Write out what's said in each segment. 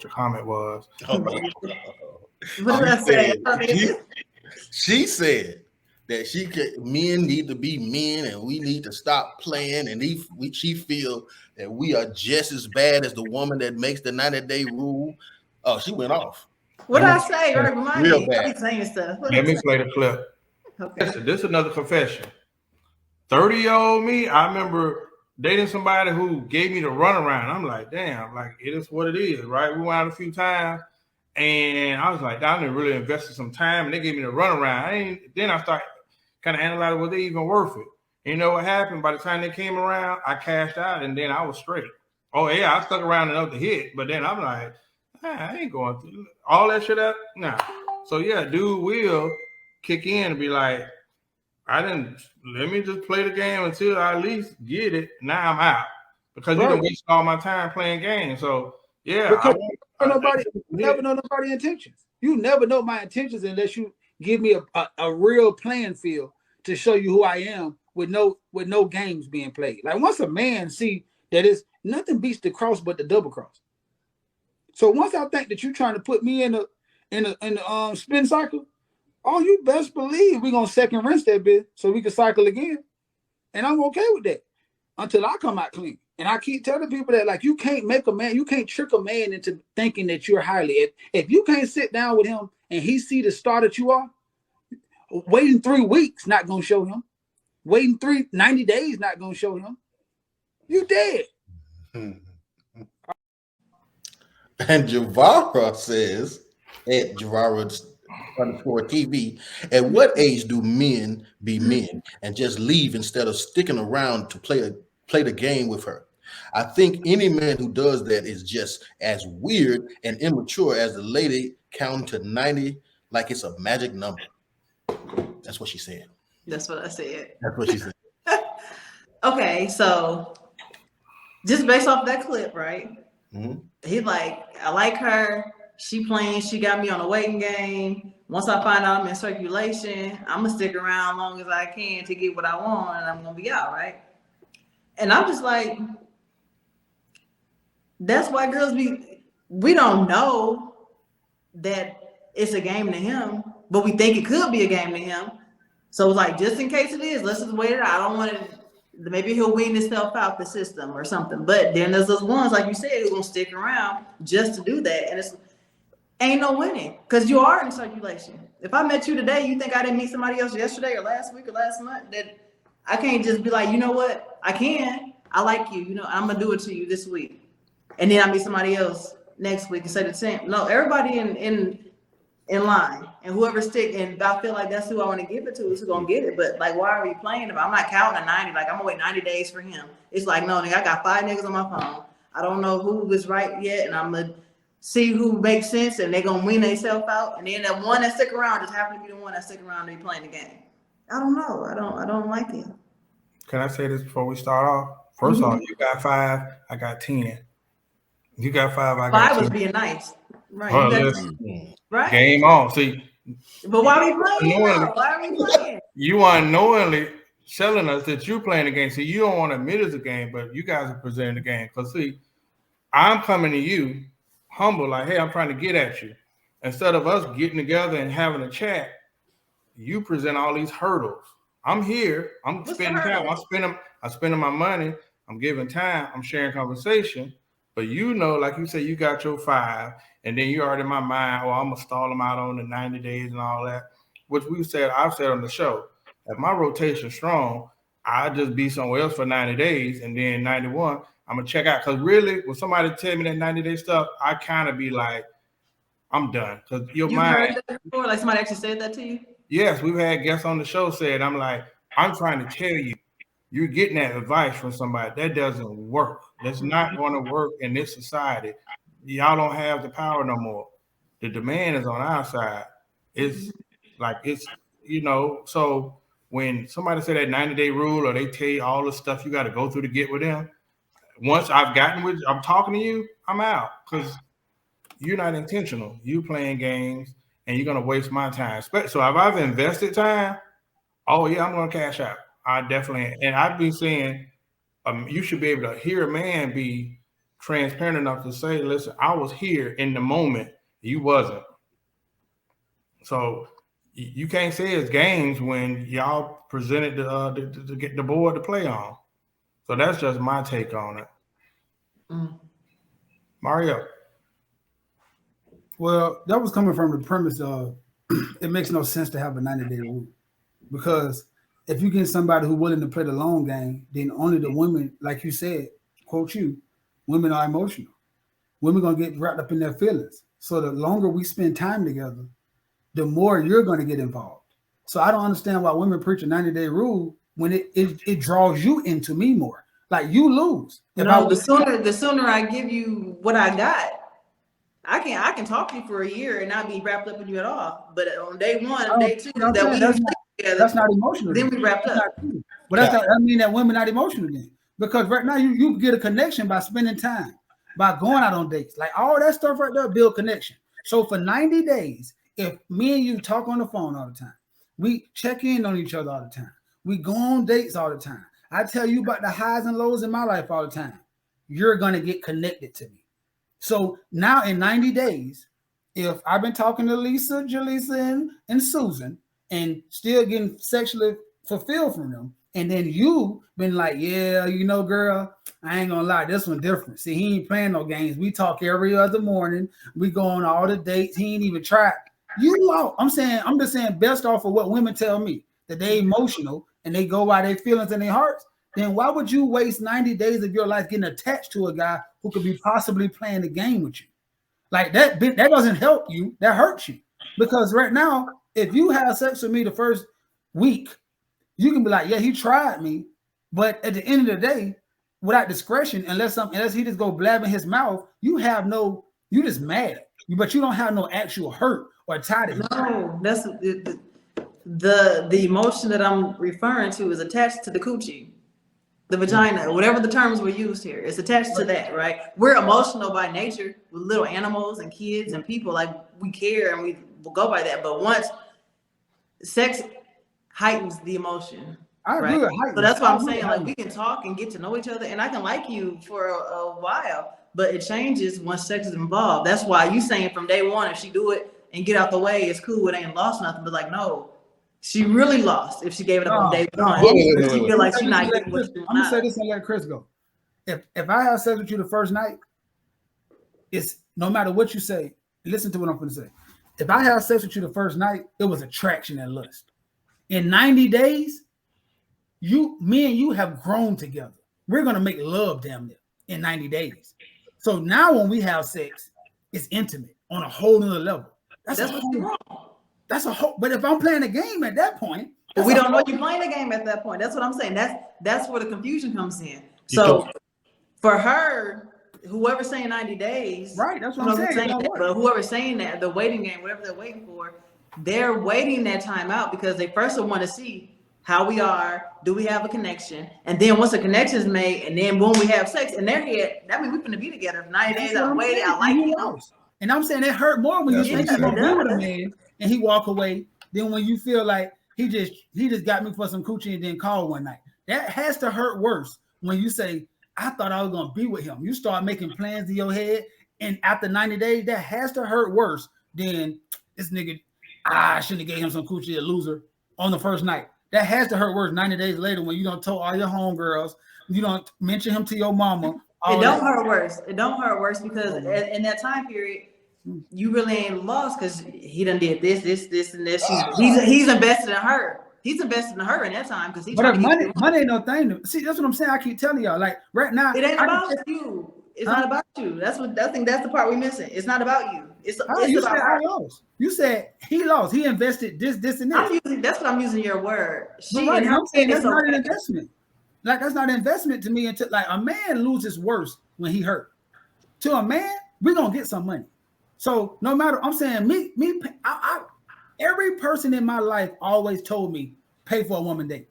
your comment was. What did I say? She said that men need to be men, and we need to stop playing. And she feel that we are just as bad as the woman that makes the 90-day rule. Oh, she went off. What did I say? Right, remind Real me. bad. I be saying stuff. Let me play the clip. Okay. This is another confession. 30-year-old me, I remember dating somebody who gave me the runaround. I'm like, damn, like it is what it is, right? We went out a few times, and I was like, I didn't really invested some time, and they gave me the runaround. Then I started kind of analyzing, was they even worth it? And you know what happened? By the time they came around, I cashed out, and then I was straight. Oh yeah, I stuck around enough to hit, but then I'm like, I ain't going through all that shit up. Nah. So yeah, dude will kick in and be like, let me just play the game until I at least get it. Now I'm out because you done waste all my time playing games. So yeah, never know nobody's intentions. You never know my intentions unless you give me a real playing field to show you who I am with no games being played. Like once a man see that it's nothing beats the cross but the double cross. So once I think that you're trying to put me in the spin cycle, oh, you best believe we're gonna second rinse that bit so we can cycle again. And I'm okay with that until I come out clean. And I keep telling people that like you can't make a man, you can't trick a man into thinking that you're highly. If you can't sit down with him and he see the star that you are, waiting 3 weeks not gonna show him. Waiting 90 days not gonna show him. You dead. And Javara says at Javara_TV, at what age do men be men and just leave instead of sticking around to play the game with her? I think any man who does that is just as weird and immature as the lady counting to 90 like it's a magic number. That's what she said. That's what I said. That's what she said. Okay, so just based off that clip, right? Mm-hmm. He's like, I like her. She playing. She got me on a waiting game. Once I find out I'm in circulation, I'm going to stick around as long as I can to get what I want, and I'm going to be out, right? And I'm just like, that's why girls we don't know that it's a game to him, but we think it could be a game to him. So it's like, just in case it is, let's just wait it out. I don't want to. Maybe he'll wean himself out the system or something. But then there's those ones, like you said, who's gonna stick around just to do that. And it's ain't no winning because you are in circulation. If I met you today, you think I didn't meet somebody else yesterday or last week or last month? That I can't just be like, you know what? I like you. You know, I'm gonna do it to you this week. And then I meet somebody else next week and say the same. No, everybody in line, and whoever stick, and I feel like that's who I want to give it to is who's gonna get it. But like, why are we playing him? I'm not counting a 90. Like I'm gonna wait 90 days for him. It's like, no, nigga, I got 5 niggas on my phone. I don't know who is right yet, and I'm gonna see who makes sense, and they're gonna wean themselves out. And then the one that stick around just happen to be the one that stick around to be playing the game. I don't know. I don't like it. Can I say this before we start off? First off, you got 5, I got 10. You got 5, I got 10. 5 was being nice, right? Right. Game on. See. But why are we playing? Why are we playing? You unknowingly telling us that you're playing the game. See, you don't want to admit it's a game, but you guys are presenting the game. Because see, I'm coming to you humble, like, hey, I'm trying to get at you. Instead of us getting together and having a chat, you present all these hurdles. I'm here. I'm spending time. I'm spending my money. I'm giving time. I'm sharing conversation. But you know, like you said, you got your 5, and then you already in my mind, I'm gonna stall them out on the 90 days and all that. Which I've said on the show. If my rotation's strong, I'll just be somewhere else for 90 days, and then 91, I'm gonna check out. Cause really, when somebody tell me that 90-day stuff, I kind of be like, I'm done. Cause your mind. Heard that before? Like somebody actually said that to you? Yes, we've had guests on the show said, I'm like, I'm trying to tell you, you're getting that advice from somebody. That doesn't work. That's not going to work in this society. Y'all don't have the power no more. The demand is on our side. It's like, so when somebody say that 90-day rule or they tell you all the stuff you got to go through to get with them, once I'm talking to you, I'm out because you're not intentional. You playing games and you're going to waste my time. So if I've invested time, oh yeah, I'm going to cash out. I definitely, and I've been saying, you should be able to hear a man be transparent enough to say, listen, I was here in the moment, you wasn't. So you can't say it's games when y'all presented to get the board to play on. So that's just my take on it. Mario. Well, that was coming from the premise of it makes no sense to have a 90-day rule, because if you get somebody who's willing to play the long game, then only the women, like you said, quote you, women are emotional. Women gonna get wrapped up in their feelings. So the longer we spend time together, the more you're gonna get involved. So I don't understand why women preach a 90-day rule when it draws you into me more. Like you lose. The sooner I give you what I got, I can talk to you for a year and not be wrapped up in you at all. But on day one, day two, that's not emotional. Then we wrapped up. But that's not, I mean that women not emotional then. Because right now you get a connection by spending time, by going out on dates. Like all that stuff right there build connection. So for 90 days, if me and you talk on the phone all the time, we check in on each other all the time, we go on dates all the time, I tell you about the highs and lows in my life all the time, you're gonna get connected to me. So now in 90 days, if I've been talking to Lisa, Jaleesa, and Susan and still getting sexually fulfilled from them, and then you been like, yeah, you know, girl, I ain't gonna lie, this one different. See, he ain't playing no games. We talk every other morning. We go on all the dates. He ain't even tried. You lost. I'm just saying best off of what women tell me, that they emotional and they go by their feelings and their hearts. Then why would you waste 90 days of your life getting attached to a guy who could be possibly playing the game with you? Like that doesn't help you. That hurts you. Because right now, if you have sex with me the first week, you can be like, yeah, he tried me. But at the end of the day, without discretion, unless he just go blabbing his mouth, you just mad. But you don't have no actual hurt or tie to him. No, that's the emotion that I'm referring to is attached to the coochie. The vagina, whatever the terms were used here, it's attached to that, right? We're emotional by nature with little animals and kids and people. Like we care and we will go by that. But once sex heightens the emotion, right? So that's why I'm saying, like, we can talk and get to know each other, and I can like you for a while, but it changes once sex is involved. That's why you saying from day one, if she do it and get out the way, it's cool. It ain't lost nothing. But like, no. She really lost if she gave it up on day one. She feel like she's not getting what she wants. I'm gonna say this and let Chris go. If I have sex with you the first night, it's no matter what you say. Listen to what I'm gonna say. If I have sex with you the first night, it was attraction and lust. In 90 days, me and you have grown together. We're gonna make love damn near in 90 days. So now when we have sex, it's intimate on a whole nother level. That's a whole. But if I'm playing a game at that point, we don't know you're playing a game at that point. That's what I'm saying. That's where the confusion comes in. So for her, whoever's saying 90 days, right? That's what I'm saying. But whoever's saying that, the waiting game, whatever they're waiting for, they're waiting that time out because they first want to see how we are. Do we have a connection? And then once a connection is made, and then when we have sex in their head, that means we're going to be together. 90 days, I waited. I like you. And I'm saying it hurt more when you think you're gonna be with a man and he walk away than when you feel like he just got me for some coochie and then called one night. That has to hurt worse when you say, I thought I was gonna be with him. You start making plans in your head, and after 90 days, that has to hurt worse than this nigga. I shouldn't have gave him some coochie, a loser, on the first night. That has to hurt worse 90 days later when you don't tell all your homegirls, you don't mention him to your mama. It don't hurt worse. It don't hurt worse because in that time period, you really ain't lost because he done did this, and this. He's invested in her. He's invested in her in that time because he's. But money ain't no thing. See, that's what I'm saying. I keep telling y'all, like right now, it ain't about you. It's not about you. That's what I think. That's the part we missing. It's not about you. It's you about said her. I lost. You said he lost. He invested this, and this. That's what I'm using your word. I'm saying that's not an investment. Like that's not an investment to me. Until like a man loses worse when he hurt. To a man, we're gonna get some money. So no matter, I'm saying every person in my life always told me pay for a woman date.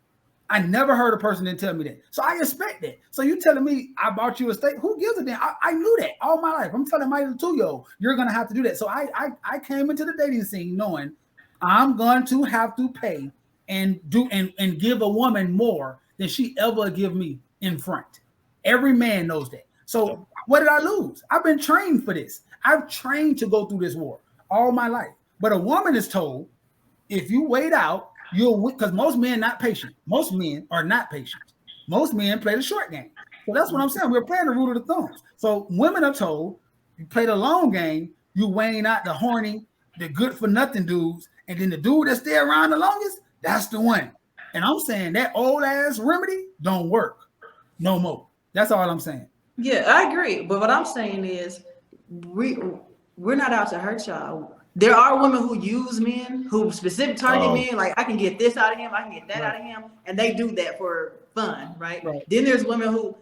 I never heard a person didn't tell me that. So I expect that. So you telling me I bought you a steak? Who gives a damn? I knew that all my life. I'm telling my 2-year-old, you're gonna have to do that. So I came into the dating scene knowing I'm going to have to pay and give a woman more than she ever give me in front. Every man knows that. So What did I lose? I've been trained for this. I've trained to go through this war all my life. But a woman is told, if you wait out, you'll win, because most men not patient. Most men are not patient. Most men play the short game. So that's what I'm saying. We're playing the root of the thumbs. So women are told, you play the long game, you weighing out the horny, the good for nothing dudes, and then the dude that stay around the longest, that's the one. And I'm saying that old ass remedy don't work no more. That's all I'm saying. Yeah, I agree. But what I'm saying is we're not out to hurt y'all. There are women who use men, who specific target men, like I can get this out of him, I can get that out of him, and they do that for fun, right? Then there's women who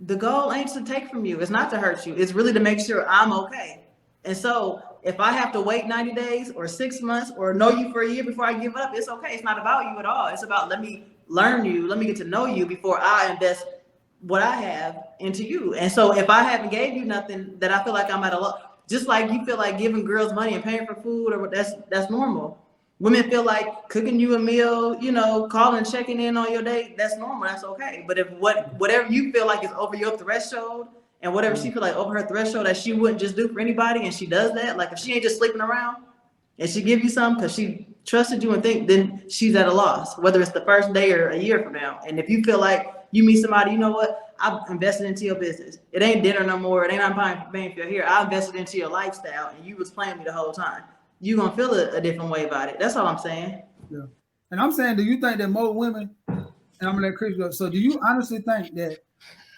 the goal ain't to take from you, it's not to hurt you, it's really to make sure I'm okay. And so if I have to wait 90 days or 6 months or know you for a year before I give up, it's okay. It's not about you at all. It's about let me learn you, let me get to know you before I invest what I have into you. And so if I haven't gave you nothing that I feel like I'm at a loss, just like you feel like giving girls money and paying for food, or that's normal. Women feel like cooking you a meal, you know, calling, checking in on your date, that's normal, that's okay. But if whatever you feel like is over your threshold, and whatever she feel like over her threshold that she wouldn't just do for anybody, and she does that, like if she ain't just sleeping around and she give you something because she trusted you and think, then she's at a loss, whether it's the first day or a year from now. And if you feel like you meet somebody, you know what, I've invested into your business. It ain't dinner no more. It ain't I'm paying for your hair. I invested into your lifestyle, and you was playing me the whole time. You gonna feel a different way about it. That's all I'm saying. Yeah. And I'm saying, do you think that most women, and I'm gonna let Chris go. So do you honestly think that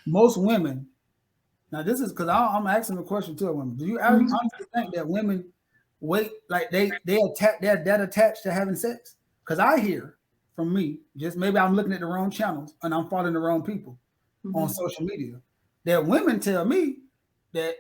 most women, now this is because I'm asking a question to a woman. Do you honestly think that women wait, like they're that attached to having sex? Because I hear from me, just maybe I'm looking at the wrong channels and I'm following the wrong people on social media, that women tell me that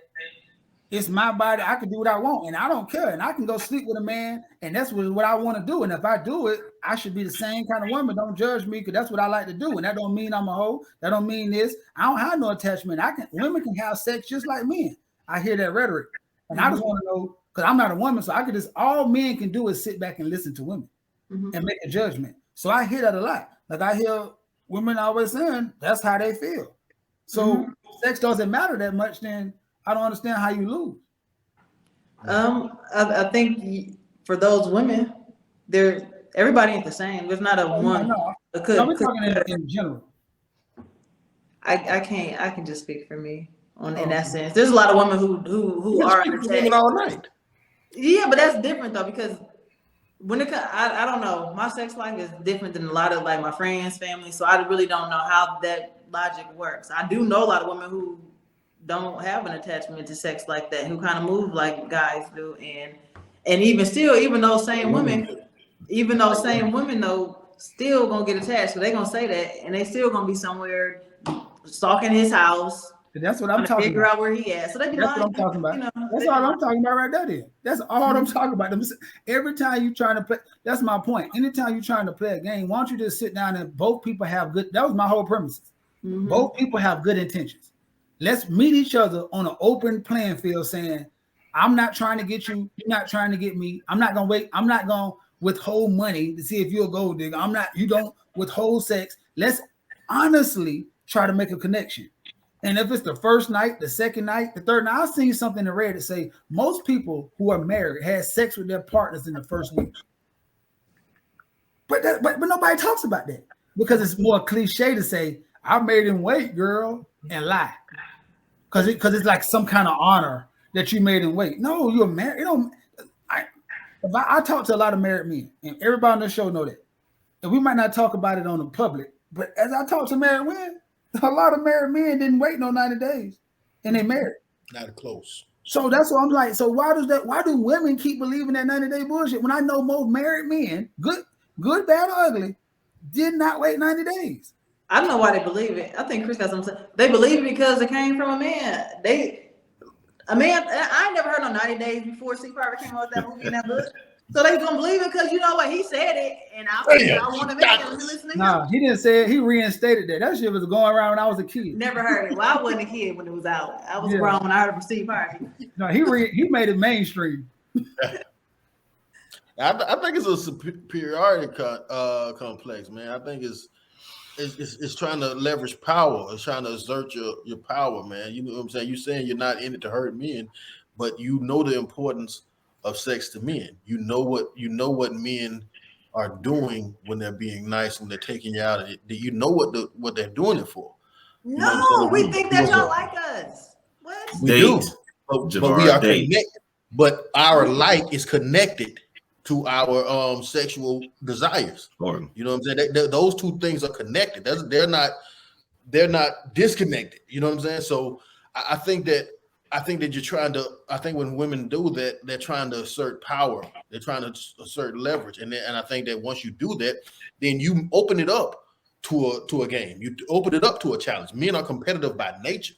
it's my body, I can do what I want and I don't care, and I can go sleep with a man and that's what I want to do, and if I do it, I should be the same kind of woman. Don't judge me because that's what I like to do, and that don't mean I'm a hoe. That don't mean this. I don't have no attachment. Women can have sex just like men. I hear that rhetoric, and I just want to know, because I'm not a woman, so I could just, all men can do is sit back and listen to women and make a judgment. So I hear that a lot. Like I hear women always saying that's how they feel. So sex doesn't matter that much, then I don't understand how you lose. I think for those women, everybody ain't the same. There's not a one. No, we're talking in general. I can just speak for me in that sense. There's a lot of women who are women all night. Yeah, but that's different though, because when it comes, I don't know, my sex life is different than a lot of like my friends, family. So I really don't know how that logic works. I do know a lot of women who don't have an attachment to sex like that, who kind of move like guys do, and even still, even those same women though still gonna get attached. So they gonna say that, and they still gonna be somewhere stalking his house. That's what I'm talking figure about. Out where he at. So they be that's what I'm talking about. You know, that's all I'm talking about right there. Then that's all I'm talking about. Every time you trying to play, that's my point. Anytime you're trying to play a game, why don't you just sit down and both people have good? That was my whole premise. Both people have good intentions. Let's meet each other on an open playing field, saying, "I'm not trying to get you. You're not trying to get me. I'm not gonna wait. I'm not gonna withhold money to see if you're a gold digger. I'm not. You don't withhold sex. Let's honestly try to make a connection." And if it's the first night, the second night, the third night, I've seen something in Reddit say most people who are married had sex with their partners in the first week. But nobody talks about that because it's more cliche to say, "I made him wait, girl," and lie. Because it's like some kind of honor that you made him wait. No, you're married. You know, I talk to a lot of married men, and everybody on the show know that. And we might not talk about it on the public, but as I talk to married women, a lot of married men didn't wait no 90 days, and they married. Not close. So that's what I'm like. So why do women keep believing that 90-day bullshit when I know most married men, good, bad, or ugly, did not wait 90 days? I don't know why they believe it. I think Chris got something. They believe it because it came from a man. I ain't never heard no 90 days before Steve Harvey came out with that movie and that book. So they gonna believe it because you know what, he said it, and I want to make them listen to him. Nah, he didn't say it. He reinstated that. That shit was going around when I was a kid. Never heard it. Well, I wasn't a kid when it was out. I was grown when I heard it from Steve Harvey. No, he made it mainstream. I think it's a superiority complex, man. I think it's it's trying to leverage power. It's trying to assert your power, man. You know what I'm saying? You're saying you're not in it to hurt men, but you know the importance of sex to men. You know what men are doing when they're being nice, when they're taking you out. You know what they're doing it for. You know what No, I'm we saying? think that y'all like us. What? We do, Date. but we are Date. connected. But our like is connected to our sexual desires. Or You know what I'm saying? Those two things are connected. They're not disconnected. You know what I'm saying? So I think that you're trying to. I think when women do that, they're trying to assert power. They're trying to assert leverage, and I think that once you do that, then you open it up to a game. You open it up to a challenge. Men are competitive by nature.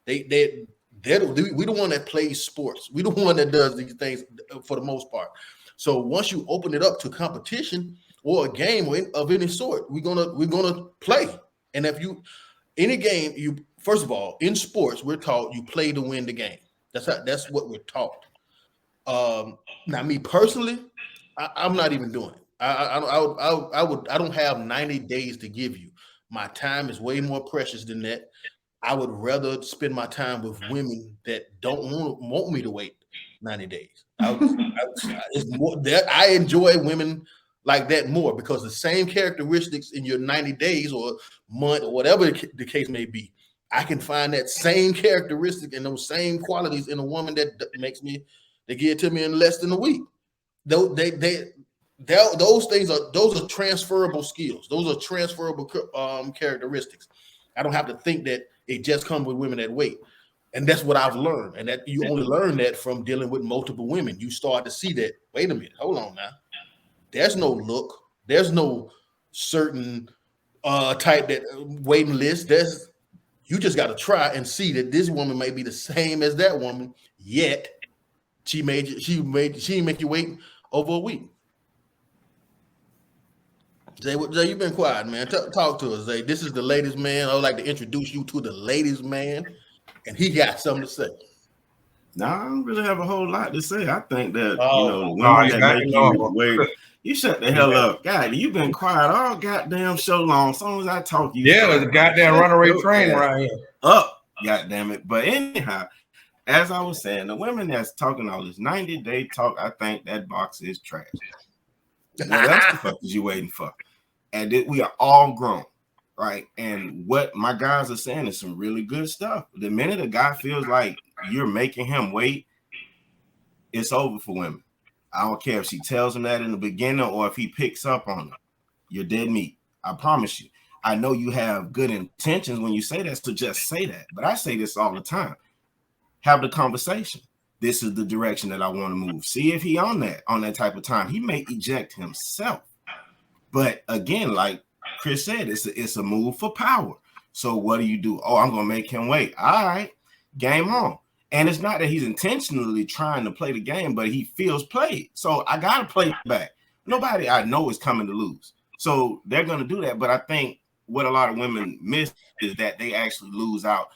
We the one that plays sports. We the one that does these things for the most part. So once you open it up to competition or a game of any sort, we're gonna play. And if any game, you first of all in sports, we're taught you play to win the game. That's what we're taught. Now, me personally, I'm not even doing it. I don't have 90 days to give you. My time is way more precious than that. I would rather spend my time with women that don't want me to wait 90 days. It's more that I enjoy women like that more because the same characteristics in your 90 days or month or whatever the case may be, I can find that same characteristic and those same qualities in a woman that makes me, they give it to me in less than a week. Those things are transferable skills. Those are transferable characteristics. I don't have to think that it just comes with women that wait. And that's what I've learned. And that you only learn that from dealing with multiple women. You start to see that, wait a minute, hold on now. There's no look. There's no certain type that waiting list. You just got to try and see that this woman may be the same as that woman, yet she make you wait over a week. Zay, you've been quiet, man. Talk to us, Zay. This is the ladies' man. I would like to introduce you to the ladies' man, and he got something to say. No, I don't really have a whole lot to say. I think that Oh, women you that got make to you know. wait. You shut the hell up, God. You've been quiet all goddamn show long. As soon as I talk, you Yeah, there's a goddamn runaway train around here. up, goddamn it. But anyhow, as I was saying, the women that's talking all this 90-day talk, I think that box is trash. What else the fuck is you waiting for? And we are all grown, right? And what my guys are saying is some really good stuff. The minute a guy feels like you're making him wait, it's over for women. I don't care if she tells him that in the beginning or if he picks up on it. You're dead meat. I promise you. I know you have good intentions when you say that, so just say that. But I say this all the time. Have the conversation. This is the direction that I want to move. See if he on that type of time. He may eject himself. But again, like Chris said, it's a move for power. So what do? Oh, I'm going to make him wait. All right, game on. And it's not that he's intentionally trying to play the game, but he feels played. So I got to play back. Nobody I know is coming to lose. So they're going to do that. But I think what a lot of women miss is that they actually lose out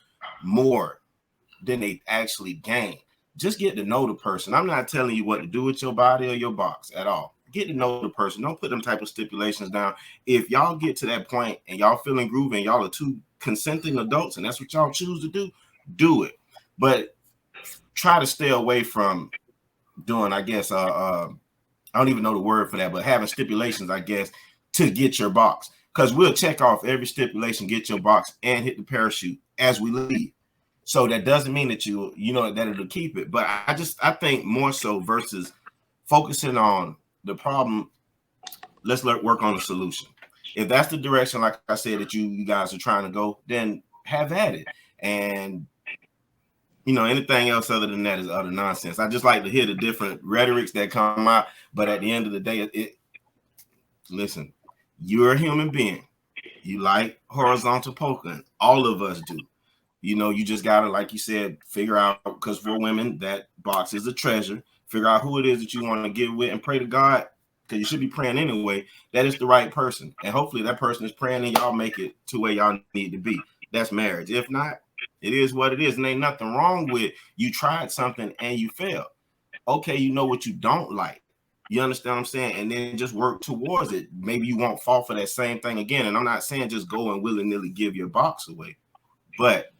more than they actually gain. Just get to know the person. I'm not telling you what to do with your body or your box at all. Get to know the person. Don't put them type of stipulations down. If y'all get to that point and y'all feeling groovy and y'all are two consenting adults and that's what y'all choose to do it. But try to stay away from doing, I guess, I don't even know the word for that, but having stipulations, I guess, to get your box. Because we'll check off every stipulation, get your box, and hit the parachute as we leave. So that doesn't mean that you know that it'll keep it. But I think more so versus focusing on the problem, let's work on the solution. If that's the direction, like I said, that you guys are trying to go, then have at it. And anything else other than that is utter nonsense. I just like to hear the different rhetorics that come out. But at the end of the day, listen, you're a human being. You like horizontal poking. All of us do. You just got to, like you said, figure out, because for women, that box is a treasure. Figure out who it is that you want to get with and pray to God, because you should be praying anyway, that is the right person. And hopefully that person is praying and y'all make it to where y'all need to be. That's marriage. If not, it is what it is. And ain't nothing wrong with you tried something and you failed. Okay, you know what you don't like. You understand what I'm saying? And then just work towards it. Maybe you won't fall for that same thing again. And I'm not saying just go and willy-nilly give your box away, but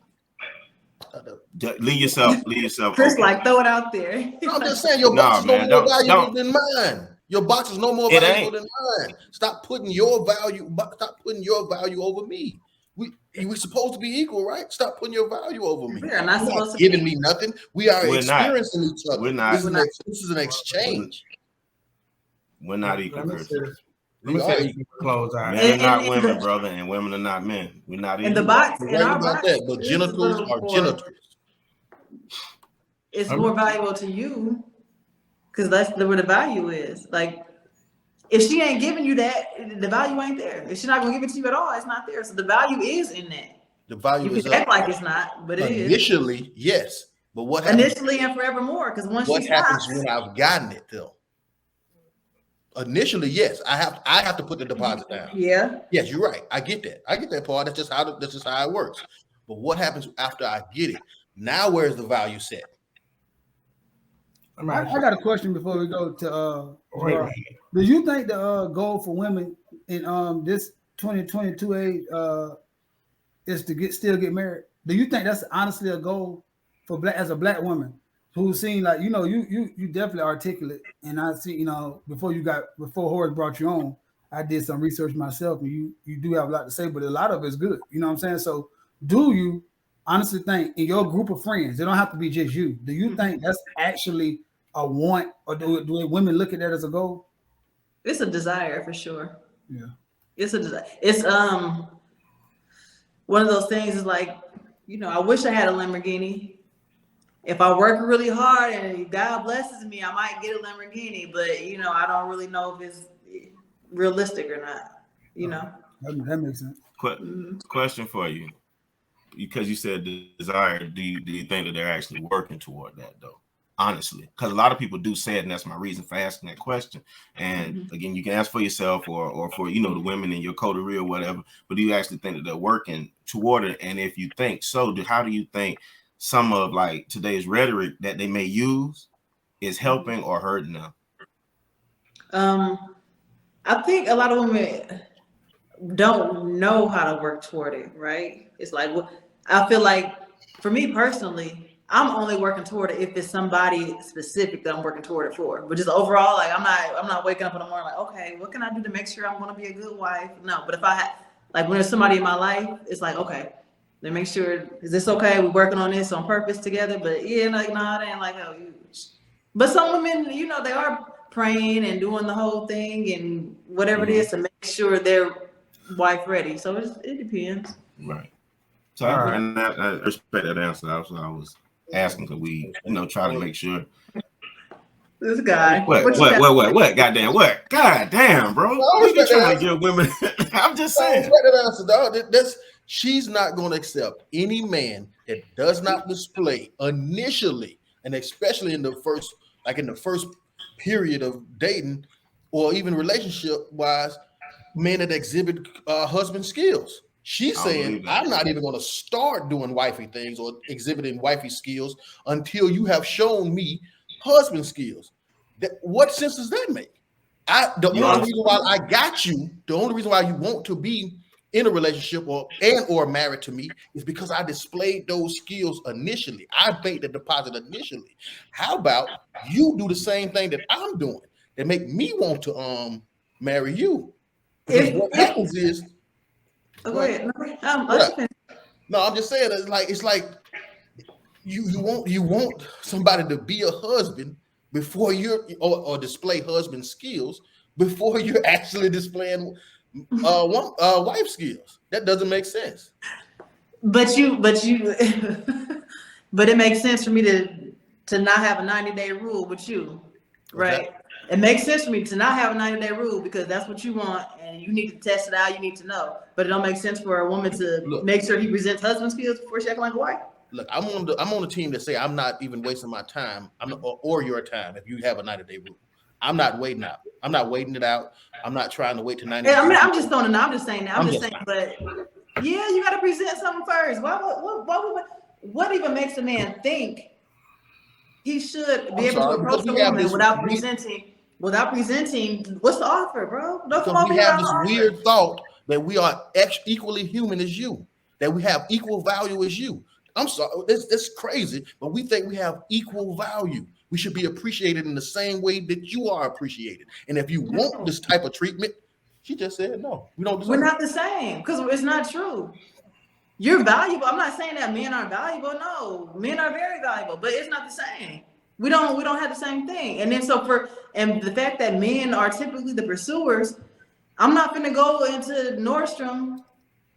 leave yourself. Chris, open. like, throw it out there. I'm just saying your box is no more valuable than mine. Your box is no more valuable than mine. Stop putting your value over me. We supposed to be equal, right? Stop putting your value over me. We are not supposed to giving me nothing. We're experiencing each other. We're not. This is an exchange. We're not equal. Let me say close out. Men are not women, brother, and women are not men. We're not in equal. the box. Right about that, but genitals are genitals. It's more valuable to you because that's where the value is. Like, if she ain't giving you that, the value ain't there. If she's not gonna give it to you at all, it's not there. So the value is in that. The value is act like it's not, but it is. Initially, yes. But what happens? Initially and forevermore, because once what she happens stops, when I've gotten it though? Initially, yes, I have to put the deposit down. Yeah. Yes, you're right. I get that part. That's just how it works. But what happens after I get it? Now, where's the value set? I got a question before we go to do you think the goal for women in this 2022 age is to still get married? Do you think that's honestly a goal for as a black woman who's seen, like, you definitely articulate, and I see, before Horace brought you on, I did some research myself, and you do have a lot to say, but a lot of it's good. You know what I'm saying? So do you honestly think in your group of friends, it don't have to be just you, do you think that's actually a want, or do women look at that as a goal? It's a desire for sure. Yeah. It's a desire. It's one of those things is like, I wish I had a Lamborghini. If I work really hard and God blesses me, I might get a Lamborghini, but I don't really know if it's realistic or not. That makes sense. Question for you, because you said the desire. Do you think that they're actually working toward that though? Honestly, because a lot of people do say it, and that's my reason for asking that question. And again, you can ask for yourself or for the women in your coterie or whatever. But do you actually think that they're working toward it? And if you think so, how do you think some of like today's rhetoric that they may use is helping or hurting them? I think a lot of women don't know how to work toward it, right? It's like, I feel like for me personally, I'm only working toward it if it's somebody specific that I'm working toward it for. But just overall, like I'm not waking up in the morning like, okay, what can I do to make sure I'm gonna be a good wife? No, but if when there's somebody in my life, it's like, okay, then make sure, is this okay? We're working on this on purpose together. But yeah, like, no, it ain't like how you. But some women, they are praying and doing the whole thing and whatever it is to make sure they're wife ready. So it depends. Right. So I respect that answer. That's what I was asking, because we, try to make sure. This guy. What? Goddamn, what? Goddamn, bro. We be trying to give women. I'm just saying. That answer, dog. She's not going to accept any man that does not display initially, and especially in the first period of dating or even relationship wise, men that exhibit husband skills. She's saying, I'm not even going to start doing wifey things or exhibiting wifey skills until you have shown me husband skills. What sense does that make? The only reason why I got you, the only reason why you want to be in a relationship or married to me is because I displayed those skills initially. I made the deposit initially. How about you do the same thing that I'm doing that make me want to marry you? Because what happens is, go ahead. No, I'm just saying it's like you want somebody to be a husband before you're or display husband skills before you're actually displaying wife skills. That doesn't make sense. But but it makes sense for me to not have a 90-day rule with you, right? Okay. It makes sense for me to not have a 90-day rule because that's what you want and you need to test it out, you need to know. But it don't make sense for a woman to make sure he presents husband skills before she acts like a wife. Look, I'm on the team that say I'm not even wasting my time or your time if you have a 90-day rule. I'm not waiting out. I'm not waiting it out. I'm not trying to wait to 90 days. I'm just throwing it out. I'm just saying that. I'm just saying, but yeah, you got to present something first. What even makes a man think he should be able to approach a woman without presenting without presenting, what's the offer, bro? Don't come Because over we here have without this an offer. weird thought that we are equally human as you, that we have equal value as you. I'm sorry, it's crazy, but we think we have equal value. We should be appreciated in the same way that you are appreciated. And if you want this type of treatment, she just said no. We don't deserve We're not the same because it's not true. You're valuable. I'm not saying that men aren't valuable. No, men are very valuable, but it's not the same. We don't have the same thing. And then and the fact that men are typically the pursuers, I'm not gonna go into Nordstrom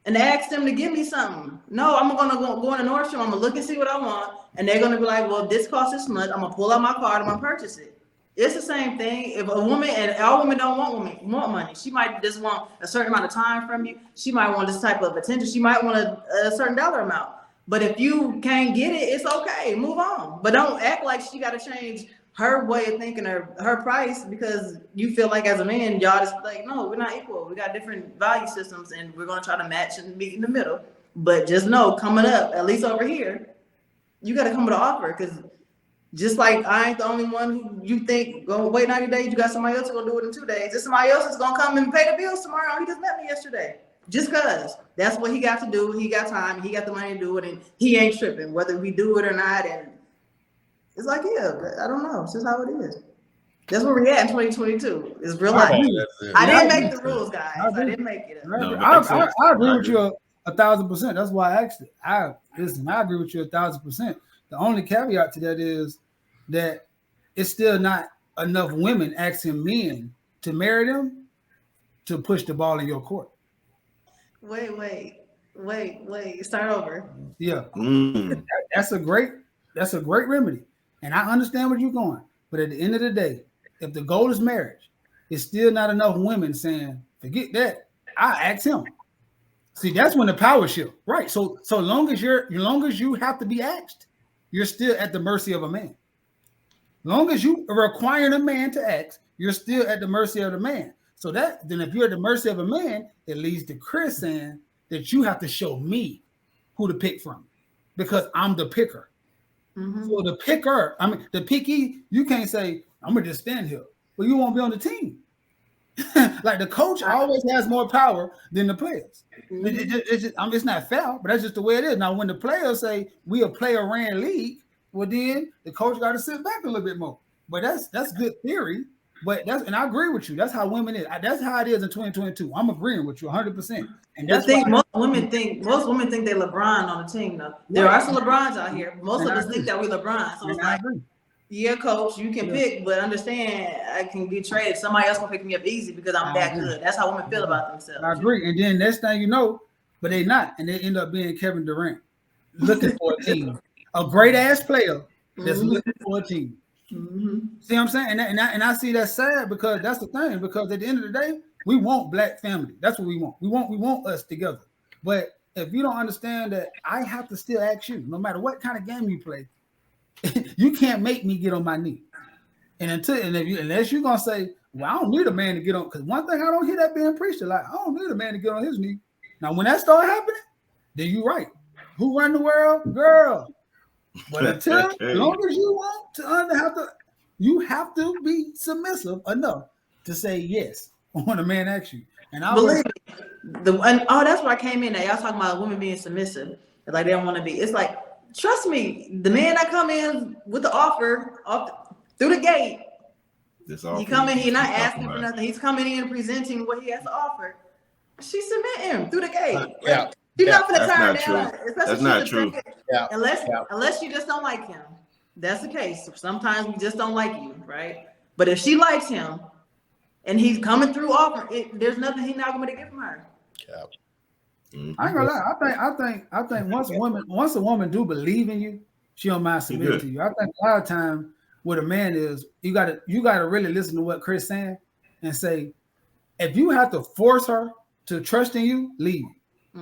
and ask them to give me something. No, I'm gonna go into Nordstrom. I'm gonna look and see what I want, and they're gonna be like, "Well, this costs this much." I'm gonna pull out my card. I'm gonna purchase it. It's the same thing. If a woman, and all women don't want money. She might just want a certain amount of time from you. She might want this type of attention. She might want a certain dollar amount. But if you can't get it, it's okay. Move on. But don't act like she got to change her way of thinking or her price because you feel like as a man, y'all just like, no, we're not equal. We got different value systems and we're going to try to match and meet in the middle. But just know, coming up, at least over here, you got to come with an offer because just like I ain't the only one who you think gonna wait 90 days, you got somebody else who's gonna do it in 2 days. There's somebody else is gonna come and pay the bills tomorrow. He just met me yesterday. Just cause that's what he got to do. He got time, he got the money to do it, and he ain't tripping, whether we do it or not. And it's like, yeah, but I don't know. It's just how it is. That's where we're at in 2022. It's real life. I didn't make the rules, guys. I didn't make it. I agree with you 1,000%. That's why I asked it. I agree with you 1,000%. The only caveat to that is that it's still not enough women asking men to marry them to push the ball in your court. Wait. Start over. Yeah. That's a great remedy. And I understand where you're going. But at the end of the day, if the goal is marriage, it's still not enough women saying, forget that. I ask him. See, that's when the power shift. Right. So long as you have to be asked, you're still at the mercy of a man. Long as you are requiring a man to act, you're still at the mercy of the man. So then if you're at the mercy of a man, it leads to Chris saying that you have to show me who to pick from because I'm the picker. Mm-hmm. So the picker, the picky, you can't say, I'm going to just stand here. Well, you won't be on the team. Like the coach always has more power than the players. Mm-hmm. It's not fair, but that's just the way it is. Now, when the players say we a player-ran league, well, then the coach got to sit back a little bit more. But that's good theory. But and I agree with you. That's how women is. That's how it is in 2022. I'm agreeing with you 100%. And that's most women think they LeBron on the team. Though there are some LeBrons out here. Most of us think that we LeBron. So it's like, yeah, coach, you can pick, but understand I can get traded. Somebody else gonna pick me up easy because I'm that good. That's how women feel about themselves. I agree. And then next thing you know, but they not, and they end up being Kevin Durant looking for a team. A great ass player that's looking for a team. Mm-hmm. See what I'm saying? And I see that sad because that's the thing. Because at the end of the day, we want black family. That's what we want. We want us together. But if you don't understand that, I have to still ask you, no matter what kind of game you play, you can't make me get on my knee. And unless you're gonna say, well, I don't need a man to get on, because one thing I don't hear that being preached, like I don't need a man to get on his knee. Now, when that start happening, then you're right. Who run the world, girl? But as long as you want you have to be submissive enough to say yes when a man asks you. And I believe that's where I came in. Now y'all talking about women being submissive, like they don't want to be. It's like, trust me, the man that come in with the offer through the gate, he come in, he's not asking for nothing. He's coming in and presenting what he has to offer. She submit him through the gate. Yeah. You're not going to turn down. That's not true. Unless you just don't like him. That's the case. Sometimes we just don't like you, right? But if she likes him and he's coming through offer, there's nothing he's not going to get from her. Yeah. Mm-hmm. I ain't gonna lie. I think once a woman do believe in you, she don't mind submitting to you. I think a lot of time what a man is, you gotta really listen to what Chris saying and say, if you have to force her to trust in you, leave.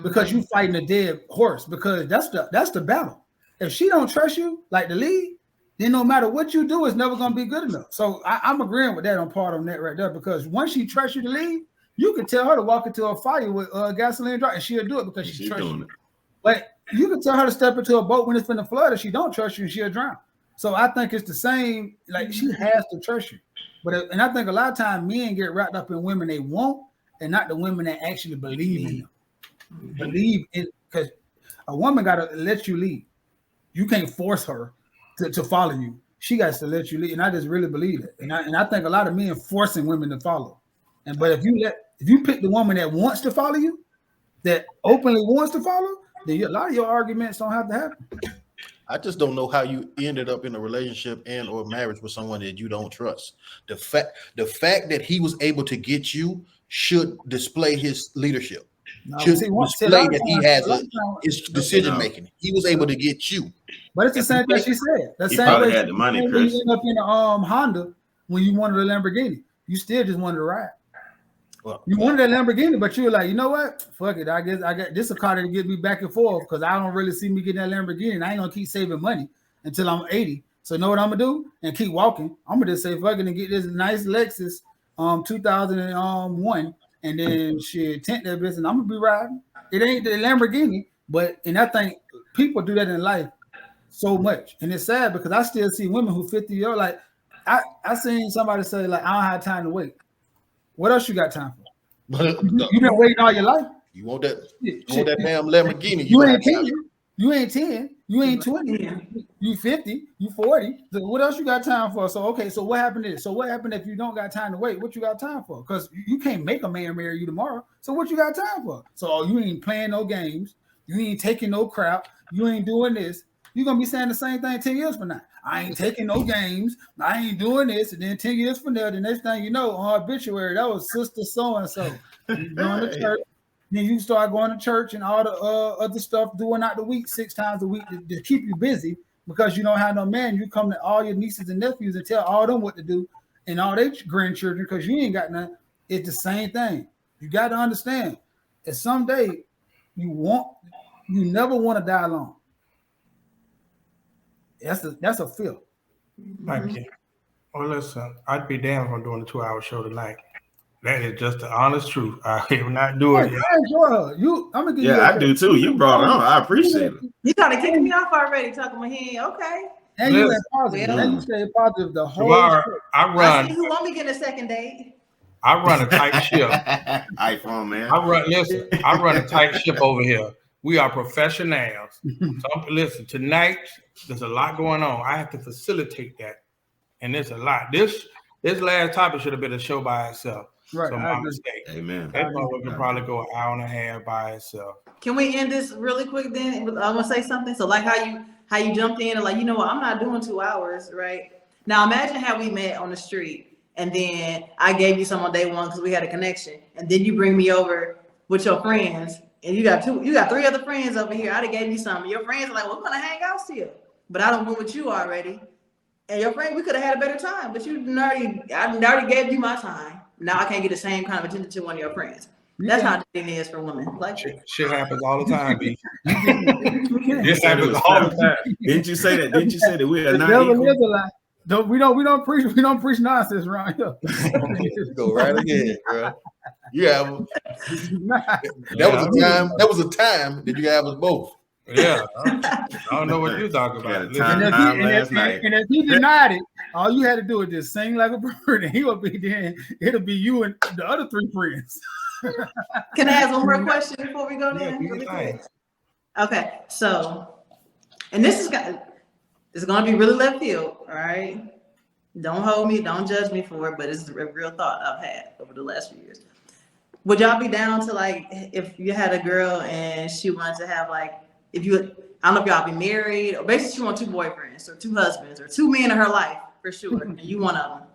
Because you fighting a dead horse, because that's the battle. If she don't trust you like the lead, then no matter what you do, it's never gonna be good enough. So I'm agreeing with that on that right there, because once she trusts you to lead, you can tell her to walk into a fire with gasoline dry, and she'll do it because she trusts you. But you can tell her to step into a boat when it's finna flood, if she don't trust you, she'll drown. So I think it's the same. Like she has to trust you, and I think a lot of times men get wrapped up in women they want, and not the women that actually believe in them. Believe in, because a woman got to let you lead. You can't force her to follow you. She got to let you lead, and I just really believe it. And I think a lot of men forcing women to follow. But if you pick the woman that wants to follow you, that openly wants to follow, then a lot of your arguments don't have to happen. I just don't know how you ended up in a relationship and or marriage with someone that you don't trust. The fact that he was able to get you should display his leadership. Should display that he has his decision making. He was able to get you. But it's the same thing she said. The He same probably way had the money, Chris. you end up in a Honda when you wanted a Lamborghini. You still just wanted to ride. Well, You wanted a Lamborghini, but you were like, you know what? Fuck it. I guess I got this a car to get me back and forth because I don't really see me getting that Lamborghini. And I ain't gonna keep saving money until I'm 80. So know what I'm gonna do? And keep walking. I'm gonna just say fuck it and get this nice Lexus 2001 and then shit tent that bitch and I'm gonna be riding. It ain't the Lamborghini, and I think people do that in life so much. And it's sad because I still see women who 50 years old, like I seen somebody say, like, I don't have time to wait. What else you got time for? You been waiting all your life. You want that? You want that damn Lamborghini? You ain't 10. You ain't 10. You ain't 20. You 50. You 40. So what else you got time for? So okay. So what happened is? So what happened if you don't got time to wait? What you got time for? Because you can't make a man marry you tomorrow. So what you got time for? So you ain't playing no games. You ain't taking no crap. You ain't doing this. You're gonna be saying the same thing 10 years from now. I ain't taking no games. I ain't doing this. And then 10 years from now, the next thing you know, on obituary, that was sister so-and-so. You going to church. Then you start going to church and all the other stuff doing out the week 6 times a week to keep you busy because you don't have no man. You come to all your nieces and nephews and tell all them what to do and all their grandchildren because you ain't got none. It's the same thing. You got to understand that someday you never want to die alone. That's a feel. Thank you. Well, listen, I'd be damned if I'm doing a 2-hour show tonight. That is just the honest truth. I will not do it. I enjoy her. I'm gonna give you. I do too. You brought it on. I appreciate it. You kind of kicking me off already, talking my head. Okay. And you went positive. And you stayed positive the whole. Tomorrow, I see who won't be getting a second date. I run a tight ship. iPhone, man. I run a tight ship over here. We are professionals. So listen, tonight there's a lot going on. I have to facilitate that, and there's a lot. This last topic should have been a show by itself. Right. So my mistake. Amen. That one could probably go an hour and a half by itself. Can we end this really quick then? I'm gonna say something. So like how you jumped in and like, you know what, I'm not doing 2 hours, right? Now imagine how we met on the street and then I gave you some on day one because we had a connection, and then you bring me over with your friends. And you got 3 other friends over here. I done gave you some. Your friends are like, well, we're gonna hang out still. But I don't went with you already. And your friend, we could have had a better time. But I already gave you my time. Now I can't get the same kind of attention to one of your friends. That's how dating is for women. Like shit happens all the time, B. This happens all the time. Didn't you say that we are not equal? We don't preach nonsense around here. Go right ahead, bro. Yeah, that was a time that you have us both. Yeah, I don't know what you're talking about. And if he denied it, all you had to do is just sing like a bird, and it'll be you and the other 3 friends. Can I ask one more question before we go there? Really quick? Okay, so, and this is going to be really left field, all right? Don't hold me, don't judge me for it, but it's a real thought I've had over the last few years. Would y'all be down to, like, if you had a girl and she wanted to have, like, I don't know if y'all be married, or basically she want 2 boyfriends or 2 husbands or 2 men in her life for sure, and you one of them.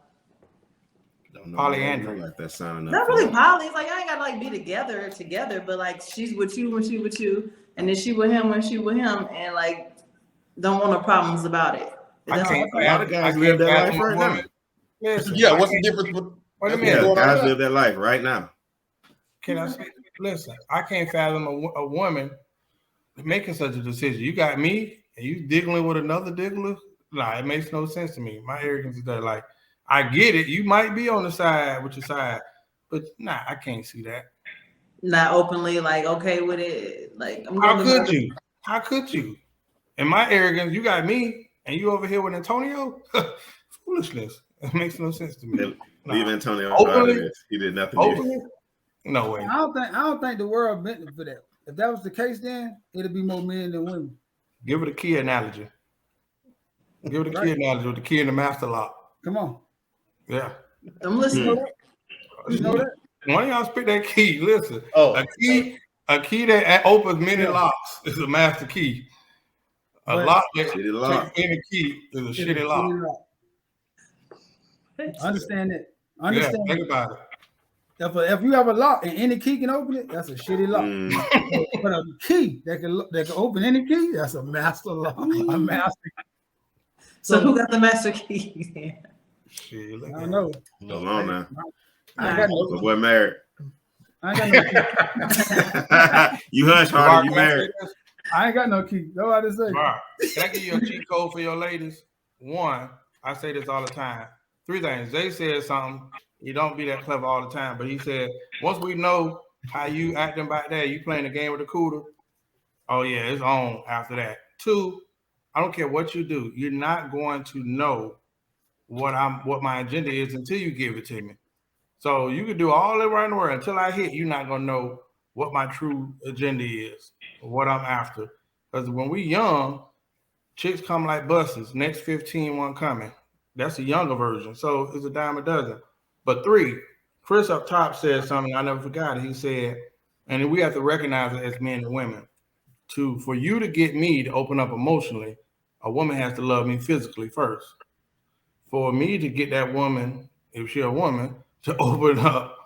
Polyandry. Like that sound. Not really poly. It's like I ain't gotta like be together, but like she's with you when she with you, and then she with him when she with him, and like don't want no problems about it. I can't. A lot of guys live that life right now. Yeah, what's the difference? Wait a minute. Guys live that life right now. Can I say? Listen, I can't fathom a woman making such a decision. You got me, and you diggling with another diggler. Nah, it makes no sense to me. My arrogance is that, like, I get it. You might be on the side with your side, but nah, I can't see that. Not openly, like, okay with it. Like, how could you? How could you? In my arrogance, you got me, and you over here with Antonio? Foolishness. It makes no sense to me. Leave Antonio out of this. He did nothing. Openly? No way. I don't think the world meant for that. If that was the case, then it'd be more men than women. Give it a key analogy. Give it a key analogy with the key in the master lock. Come on. Yeah. I'm listening. You know that? One of y'all speak that key. Listen. Oh, A key that opens many locks is a master key. A But- lock that Shitty lock. takes any key is a shitty lock. Understand that. Yeah, Understand think that. about it. If you have a lock and any key can open it, that's a shitty lock. But a key that can open any key, that's a master lock. A master. So who got the master key? Shit, look I at don't know. Come on now. I ain't got no My boy married. I ain't got no key. You hush, Hardy. You married. I ain't got no key. Nobody say. All right. Can I give you a cheat code for your ladies? One, I say this all the time. 3 things. Zay said something. You don't be that clever all the time, but he said, once we know how you acting back there, you playing the game with the cooler. Oh yeah, it's on after that. 2, I don't care what you do. You're not going to know what my agenda is until you give it to me. So you can do all that right in the world until I hit. You're not gonna know what my true agenda is, or what I'm after. Because when we young, chicks come like buses. Next 15, one coming. That's a younger version. So it's a dime a dozen. But 3, Chris up top said something I never forgot. He said, and we have to recognize it as men and women. For you to get me to open up emotionally, a woman has to love me physically first. For me to get that woman, if she's a woman, to open up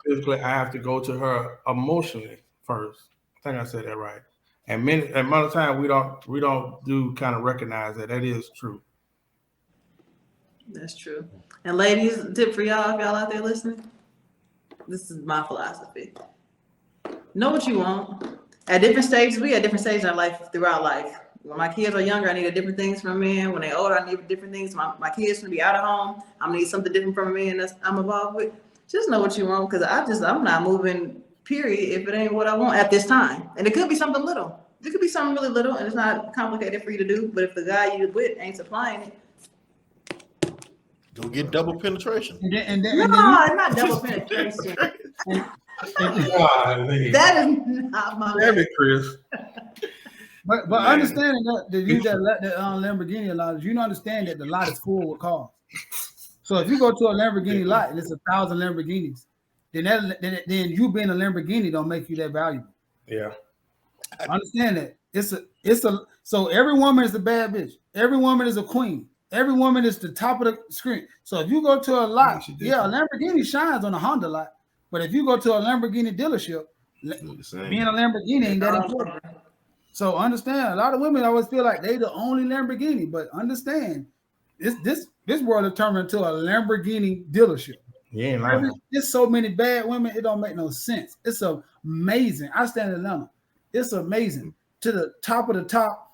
physically, I have to go to her emotionally first. I think I said that right. And most of the time we don't do kind of recognize that is true. That's true. And ladies, tip for y'all, if y'all out there listening, this is my philosophy. Know what you want. At different stages, we at different stages in our life, throughout life. When my kids are younger, I need different things from a man. When they're older, I need different things. My kids gonna be out of home. I'm gonna need something different from a man that I'm involved with. Just know what you want, because I'm not moving, period, if it ain't what I want at this time. And it could be something little. It could be something really little, and it's not complicated for you to do. But if the guy you're with ain't supplying it, go get double penetration. And then it's not double penetration. That is not my Damn it, Chris. But Man. understanding that you that Lamborghini lot, you understand that the lot is full with cars. So if you go to a Lamborghini lot and it's 1,000 Lamborghinis, then you being a Lamborghini don't make you that valuable. Yeah. Understand that so every woman is a bad bitch. Every woman is a queen. Every woman is the top of the screen. So if you go to a lot, a Lamborghini shines on a Honda lot. But if you go to a Lamborghini dealership, being a Lamborghini ain't that important. So understand, a lot of women always feel like they the only Lamborghini, but understand, this world has turned into a Lamborghini dealership. You ain't lying. There's so many bad women, it don't make no sense. It's amazing. I stand in Atlanta. It's amazing. To the top of the top.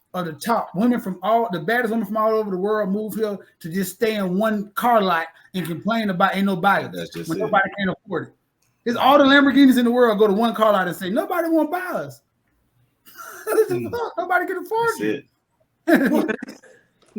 Women from the baddest women from all over the world move here to just stay in one car lot and complain about ain't nobody. That's just when it. nobody can afford it. It's all the Lamborghinis in the world go to one car lot and say nobody won't buy us. Nobody can afford That's it. it.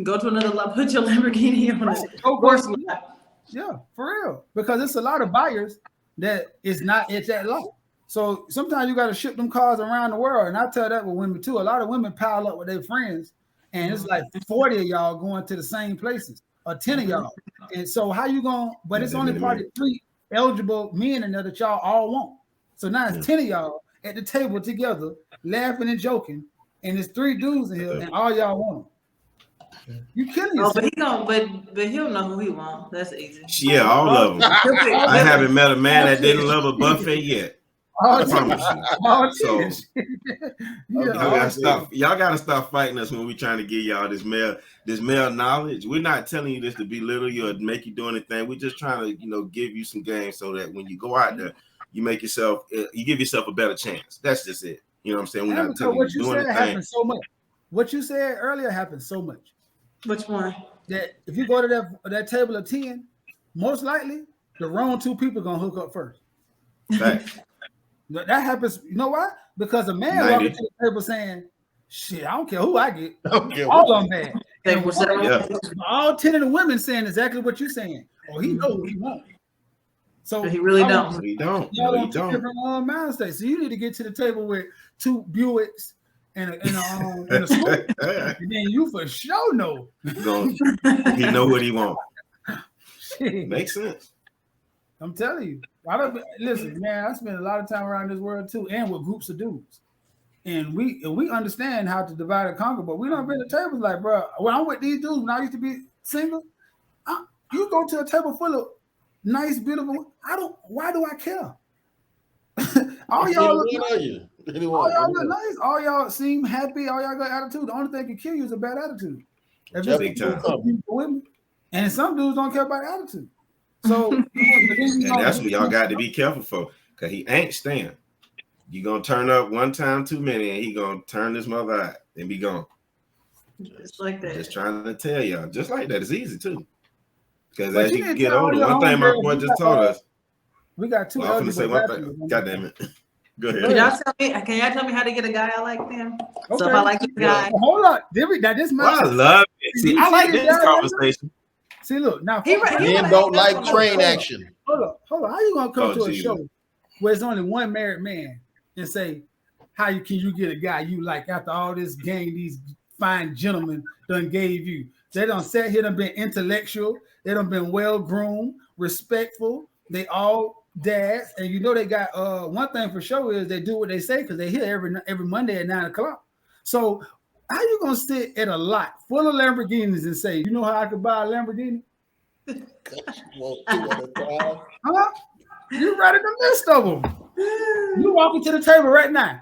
Go to another lot, put your Lamborghini on it. Go Horse for it. lot. Yeah, for real. Because it's a lot of buyers that it's that low. So sometimes you got to ship them cars around the world. And I tell that with women too. A lot of women pile up with their friends, and it's like 40 of y'all going to the same places, or 10 of y'all. And so how you going? But it's only probably 3 eligible men in there that y'all all want. So now it's 10 of y'all at the table together, laughing and joking, and there's 3 dudes in here, and all y'all want them. You killing Oh, yourself. but he'll know who he wants. That's easy. Yeah, all of them. I haven't met a man that didn't love a buffet yet. I promise you. So y'all gotta stop fighting us when we trying to give y'all this male knowledge. We're not telling you this to belittle you or make you do anything. We're just trying to, give you some game so that when you go out there, you give yourself a better chance. That's just it. You know what I'm saying? We're not telling what you you doing said anything. happens so much. What you said earlier happens so much. Which one? That if you go to that table of 10, most likely the wrong 2 people gonna hook up first. Facts. That happens. You know why? Because a man walking to the table saying, "Shit, I don't care who I get. Okay. All of them bad." They And were several- Yeah. all 10 of the women saying exactly what you're saying. Oh, he knows what he wants. So But he really y'all- don't. We don't. Y'all No, on you two don't. different mind states. So you need to get to the table with 2 Buicks and a Scoop. And then you for sure know. He know what he want. Shit. Makes sense. I'm telling you. Listen, man, I spend a lot of time around this world too, and with groups of dudes. And we understand how to divide and conquer, but we don't bring the tables like, bro. When I'm with these dudes, when I used to be single, you go to a table full of nice, beautiful. Why do I care? all y'all look nice. All y'all look nice. All y'all seem happy. All y'all got attitude. The only thing that can kill you is a bad attitude. If it's Big time. women, and some dudes don't care about attitude. So And that's what y'all got to be careful for, because he ain't staying. You gonna turn up one time too many, and he gonna turn this mother out and be gone. Just like that. Just trying to tell y'all, just like that. It's easy too. Because But as you you didn't get tell all older, your one thing my homegirls boy you just got, told us. we got 2 Well, I'm gonna say eligible one bachelors. thing. God damn it. Go Can ahead. y'all tell me? Can y'all tell me how to get a guy I like then? So if Okay. I like this guy, Well, hold on. This Well, I might love it. See, I like this conversation. see. Look now. He right- Men don't like train action. Hold on. How you gonna come Oh, to a Jesus. show where it's only one married man and say, "How can you get a guy you like after all this game these fine gentlemen done gave you?" They done sat here, done been intellectual. They done been well groomed, respectful. They all dads, and you know they got one thing for sure is they do what they say because they here every Monday at 9:00. So how you gonna sit at a lot full of Lamborghinis and say, "You know how I could buy a Lamborghini?" Huh? You right in the midst of them. You walking to the table right now.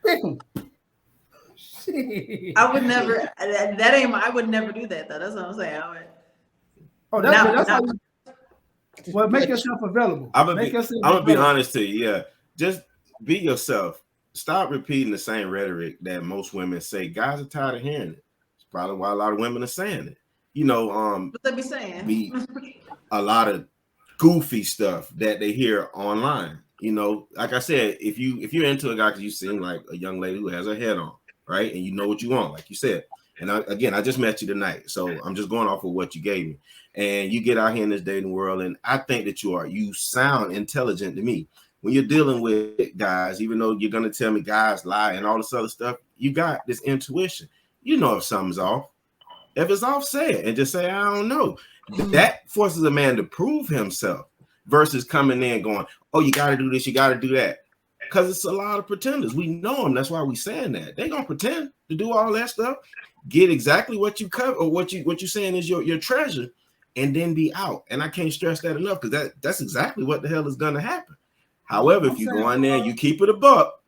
Pick them. Shit. I would never. That ain't. I would never do that though. That's what I'm saying. I would. Oh, Now- that's how now- you. Well, make yourself available. I'm Make yourself gonna be available. honest to you. Yeah, just be yourself. Stop repeating the same rhetoric that most women say. Guys are tired of hearing it. It's probably why a lot of women are saying it. You know, What they be saying? be a lot of goofy stuff that they hear online. You know, like I said, if you're into a guy because you seem like a young lady who has her head on, right, and you know what you want, like you said. And I just met you tonight, so I'm just going off of what you gave me. And you get out here in this dating world, and I think that you sound intelligent to me. When you're dealing with guys, even though you're gonna tell me guys lie and all this other stuff, you got this intuition. You know if something's off. If it's off, say it and just say, I don't know. That forces a man to prove himself versus coming in going, oh, you got to do this, you got to do that. Because it's a lot of pretenders. We know them. That's why we saying that. They going to pretend to do all that stuff, get exactly what you cover or what you saying is your treasure, and then be out. And I can't stress that enough because that's exactly what the hell is going to happen. However, if you go in there and you keep it a buck,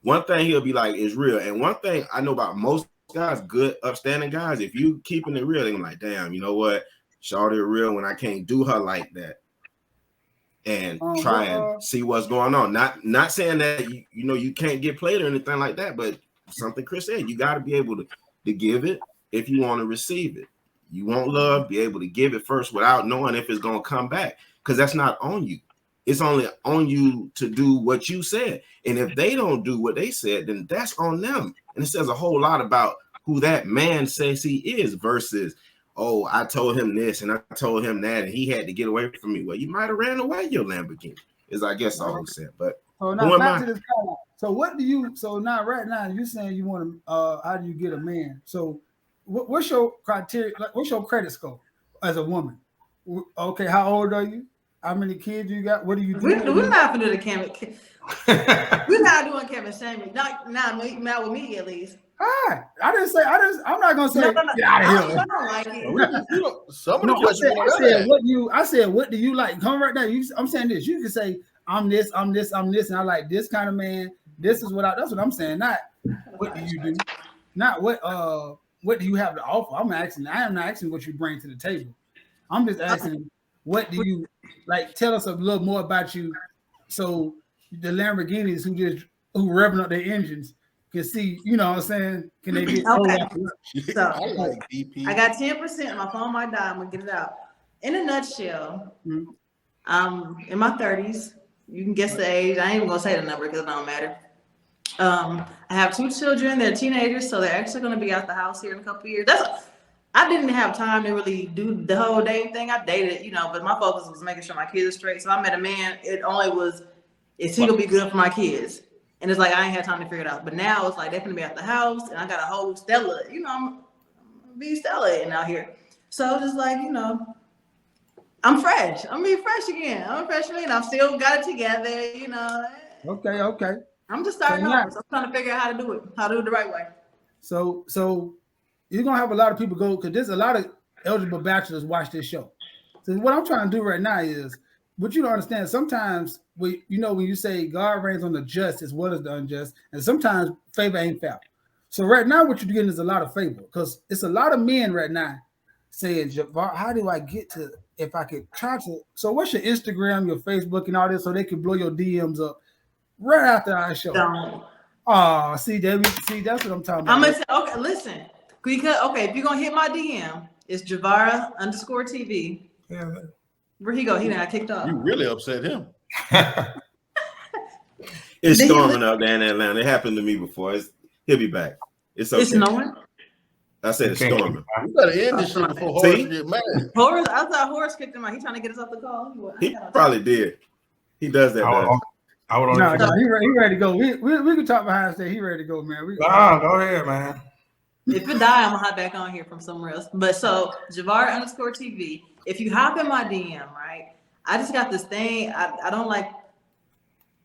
one thing he'll be like is real. And one thing I know about most guys, good, upstanding guys, if you keeping it real, they're like, damn, you know what? Shawty real when I can't do her like that. And try and see what's going on. Not saying that you can't get played or anything like that, but something Chris said, you got to be able to give it if you want to receive it. You want love, be able to give it first without knowing if it's going to come back, because that's not on you. It's only on you to do what you said. And if they don't do what they said, then that's on them. And it says a whole lot about who that man says he is versus, oh, I told him this and I told him that and he had to get away from me. Well, you might have ran away your Lamborghini, is I guess all he said. But so now back to this guy. So what do you? So now right now you're saying you want to? How do you get a man? So what's your criteria? What's your credit score as a woman? Okay, how old are you? How many kids you got? What do you do? We're not gonna do the Kevin. We're not doing Kevin Shaming. Not with me at least. Hi. I'm not gonna say No. get out of here. I don't like it. Some of the questions I said what do you like? Come right now. I'm saying this. You can say I'm this, and I like this kind of man. This is that's what I'm saying. Not what do you do? Not what do you have to offer? I am not asking what you bring to the table. I'm just asking what do you like? Tell us a little more about you, so the Lamborghinis who revving up their engines can see. You know what I'm saying? Can they get okay? So I like DP. I got 10%. My phone might die. I'm gonna get it out. In a nutshell, I'm in my 30s. You can guess the age. I ain't even gonna say the number because it don't matter. I have 2 children. They're teenagers, so they're actually gonna be out the house here in a couple of years. I didn't have time to really do the whole dating thing. I dated, but my focus was making sure my kids are straight. So I met a man. It only was, is he gonna be good for my kids? And it's like I ain't had time to figure it out. But now it's like they're gonna be at the house, and I got a whole Stella. I'm gonna be Stella out here. So just like I'm fresh. I'm gonna be fresh again. I'm a freshman. I've still got it together. Okay. I'm just starting So over. So I'm trying to figure out how to do it the right way. So you're gonna have a lot of people go because there's a lot of eligible bachelors watch this show. So what I'm trying to do right now is what you don't understand. Sometimes when you say God reigns on the just as well as the unjust, and sometimes favor ain't foul. So right now what you're getting is a lot of favor because it's a lot of men right now saying, Javar, how do I get to if I could try to? So what's your Instagram, your Facebook, and all this so they can blow your DMs up right after our show? Don't. Oh, see, that's what I'm talking about. I'm gonna say, okay, listen. If you're gonna hit my DM, it's Javara_TV. Yeah. Where'd he go? He got kicked off. You really upset him. It's storming up there in Atlanta. It happened to me before. He'll be back. It's okay. It's snowing. I said it's storming. You better end this shit before Horace get mad. I thought Horace kicked him out. He trying to get us off the call. He probably did. He does that. I would No, he ready to go. We can talk behind stage. He ready to go, man. Go ahead, man. If it die, I'm gonna hop back on here from somewhere else. But so Javara_TV. If you hop in my DM, right? I just got this thing. I don't like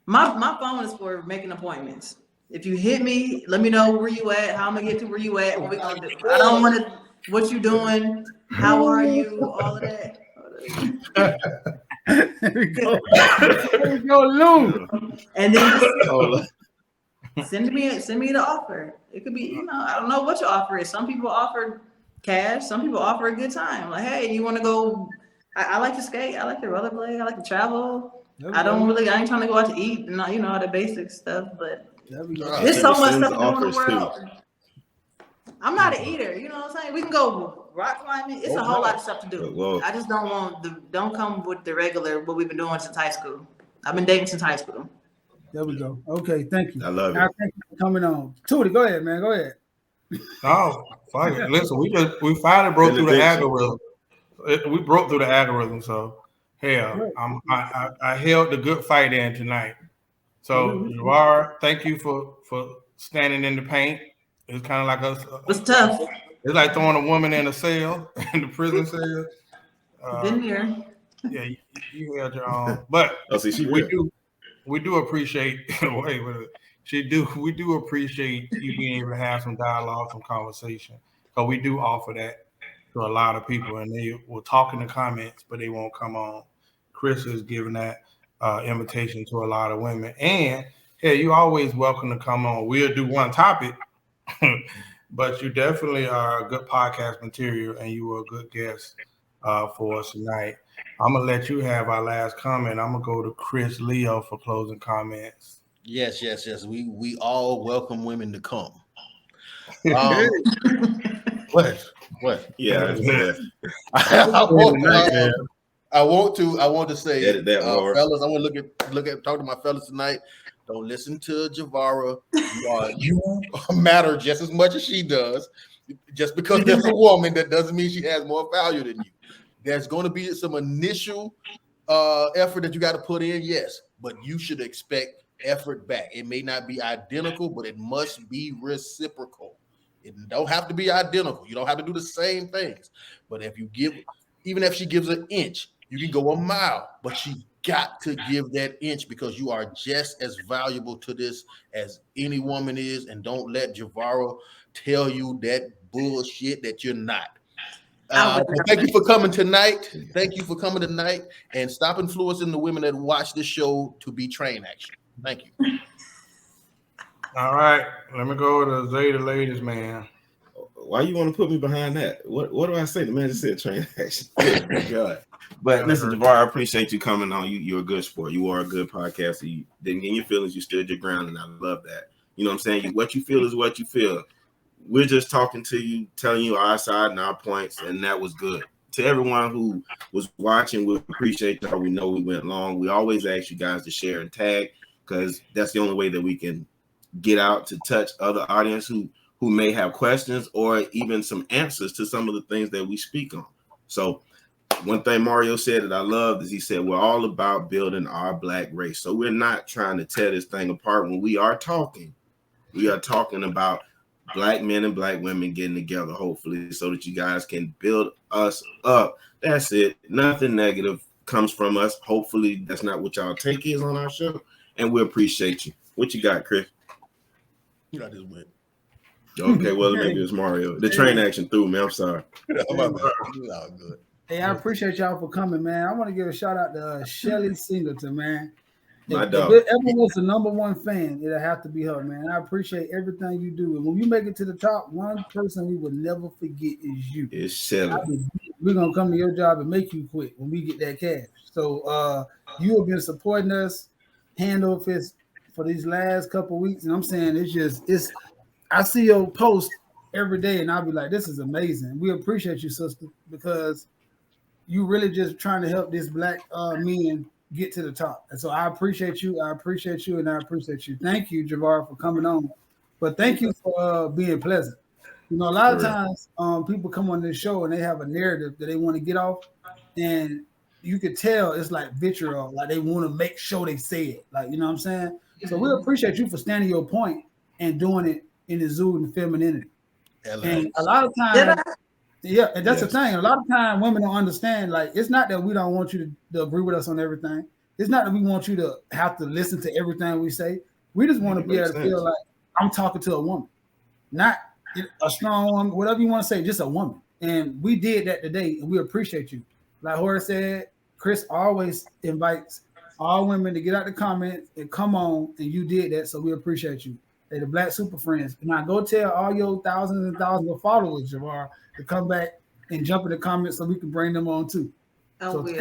my phone is for making appointments. If you hit me, let me know where you at, how I'm gonna get to where you at, what we gonna do. I don't want to. What you doing? How are you? All of that. There we go. There we go, Lou. And then send me the offer. It could be, I don't know what your offer is. Some people offer cash. Some people offer a good time. Like, hey, you want to go? I like to skate. I like to rollerblade. I like to travel. I ain't trying to go out to eat and all the basic stuff. But there's so much stuff going in the world. I'm not an eater. You know what I'm saying? We can go rock climbing. It's a whole lot of stuff to do. Whoa. I just don't come with the regular what we've been doing since high school. I've been dating since high school. There we go. Okay, thank you. I love it. Thank you for coming on. Tootie, go ahead, man. Go ahead. No, fuck it. Listen, we finally broke through the algorithm. We broke through the algorithm, so hell, I held the good fight in tonight. So Javara, thank you for standing in the paint. It's kind of like us. It's tough. It's like throwing a woman in a cell, in the prison cell. Been here. Yeah, you held your own. But we do appreciate. We do appreciate you being able to have some dialogue, some conversation, because we do offer that to a lot of people, and they will talk in the comments, but they won't come on. Chris is giving that invitation to a lot of women, and hey, you always welcome to come on. We'll do one topic. But you definitely are a good podcast material, and you were a good guest for us tonight. I'm gonna let you have our last comment. I'm gonna go to Chris Leo for closing comments. Yes. We all welcome women to come. What? Yeah. I want to say, that fellas, I want to talk to my fellas tonight. Don't listen to Javara. You matter just as much as she does. Just because there's a woman, that doesn't mean she has more value than you. There's going to be some initial effort that you got to put in, yes, but you should expect effort back. It may not be identical, but it must be reciprocal. It don't have to be identical. You don't have to do the same things. But even if she gives an inch, you can go a mile, but she got to give that inch because you are just as valuable to this as any woman is. And don't let Javara tell you that bullshit that you're not. Thank you for coming tonight. And stop influencing the women that watch this show to be train action. Thank you. All right, let me go to Zeta Ladies, man. Why you want to put me behind that? What do I say? The man just said train action. Oh, God. But listen, Javara, I appreciate you coming on. You're a good sport. You are a good podcaster. You didn't get your feelings. You stood your ground, and I love that. You know what I'm saying? What you feel is what you feel. We're just talking to you, telling you our side and our points, and that was good. To everyone who was watching, we appreciate y'all. We know we went long. We always ask you guys to share and tag because that's the only way that we can get out to touch other audience who who may have questions or even some answers to some of the things that we speak on. So one thing Mario said that I loved is he said, we're all about building our Black race. So we're not trying to tear this thing apart. When we are talking about Black men and Black women getting together, hopefully, so that you guys can build us up. That's it. Nothing negative comes from us. Hopefully that's not what y'all take is on our show. And we appreciate you. What you got, Chris? I just went. Okay, well, maybe it's Mario. The train action threw me. I'm sorry. My bad. No, good. Hey, I appreciate y'all for coming, man. I want to give a shout out to Shelly Singleton, man. My If dog. everyone's the number one fan, it'll have to be her, man. I appreciate everything you do. And when you make it to the top, one person we will never forget is you. It's Shelly. We're gonna come to your job and make you quit when we get that cash. So you have been supporting us hand over fist for these last couple of weeks, and I'm saying it's I see your post every day and I'll be like, this is amazing. We appreciate you, sister, because you really just trying to help this Black men get to the top. And so I appreciate you, and I appreciate you. Thank you, Javar, for coming on. But thank you for being pleasant. You know, a lot of times people come on this show and they have a narrative that they want to get off, and you could tell it's like vitriol, like they want to make sure they say it. Like, you know what I'm saying? So we appreciate you for standing your point and doing it in the zoo and femininity. And a lot of times, yeah, and that's the thing. A lot of times women don't understand, like, it's not that we don't want you to agree with us on everything. It's not that we want you to have to listen to everything we say. We just want to be able to feel like I'm talking to a woman, not a strong woman, whatever you want to say, just a woman. And we did that today, and we appreciate you. Like Horace said, Chris always invites all women to get out the comments and come on, and you did that, so we appreciate you. They're the Black Super Friends. Now go tell all your thousands and thousands of followers, Javar, to come back and jump in the comments so we can bring them on too. Oh, So thank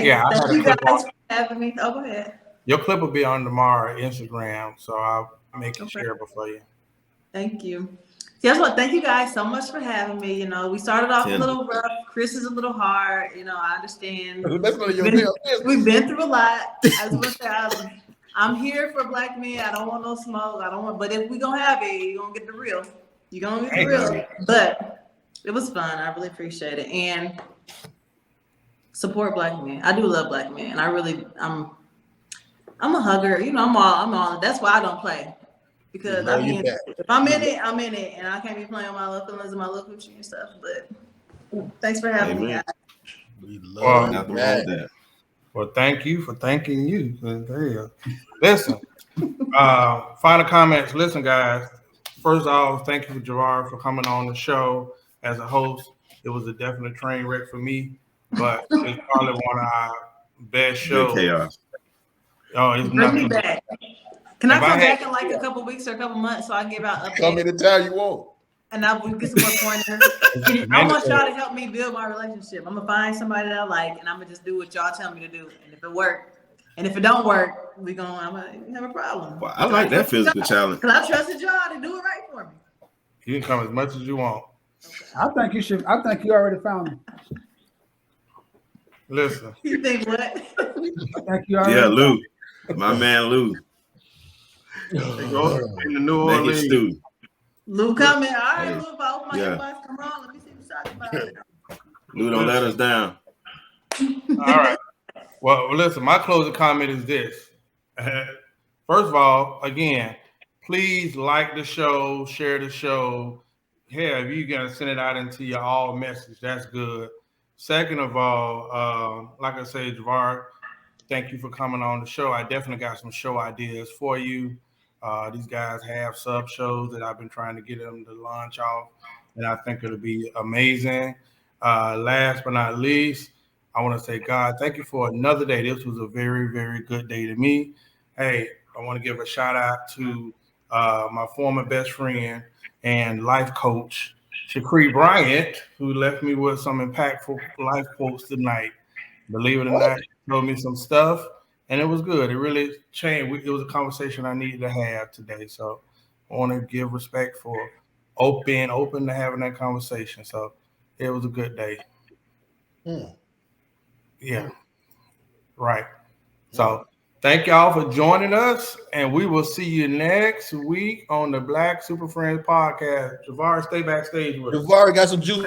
you guys for having me. Oh, go ahead. Your clip will be on tomorrow Instagram, so I'll make it shareable for you. Thank you. Guess what? Thank you guys so much for having me. You know, we started off a little rough. Chris is a little hard. You know, I understand. We've been through a lot. I was gonna say, I'm here for Black men. I don't want no smoke. But if we gonna have it, you're gonna get the real. You're gonna get the real. But it was fun. I really appreciate it. And support Black men. I do love Black men. I'm a hugger. You know, I'm all. That's why I don't play. Because if I'm in it, I'm in it, and I can't be playing my little feelings and my little coochie and stuff. But thanks for having me, guys. We love that. Well, thank you for thanking you. There you go. Listen, final comments. Listen, guys. First off, thank you for Javar for coming on the show as a host. It was a definite train wreck for me, but it's probably one of our best shows. Chaos. Oh, it's Bring me nothing. back. Can I come back in like a couple weeks or a couple months so I can give out updates? Come anytime you want. And I will get some more pointers. I want y'all to help me build my relationship. I'm gonna find somebody that I like, and I'm gonna just do what y'all tell me to do. And if it works, and if it don't work, I'm gonna have a problem. Well, I like that physical challenge. Cause I trusted y'all to do it right for me. You can come as much as you want. I think you should. I think you already found him. Listen. You think what? I think you already. Yeah, Lou, my man Lou. They go in the New Naked Orleans. Stew. Lou coming. All right, Lou, if I open my Yeah. inbox, come on. Let me see what you're talking about. Lou, don't let us down. All right. Well, listen, my closing comment is this. First of all, again, please like the show, share the show. Hell, if you're going to send it out into your all message, that's good. Second of all, like I said, Javar, thank you for coming on the show. I definitely got some show ideas for you. These guys have sub shows that I've been trying to get them to launch off, and I think it'll be amazing. Last but not least, I want to say, God, thank you for another day. This was a very, very good day to me. Hey, I want to give a shout out to my former best friend and life coach, Shakri Bryant, who left me with some impactful life quotes tonight. Believe it or not, she told me some stuff, and it was good. It really changed. It was a conversation I needed to have today. So I want to give respect for open to having that conversation. So it was a good day. Yeah. Right. So Thank y'all for joining us, and we will see you next week on the Black Super Friends podcast. Javar, stay backstage with us. Javar got some juice.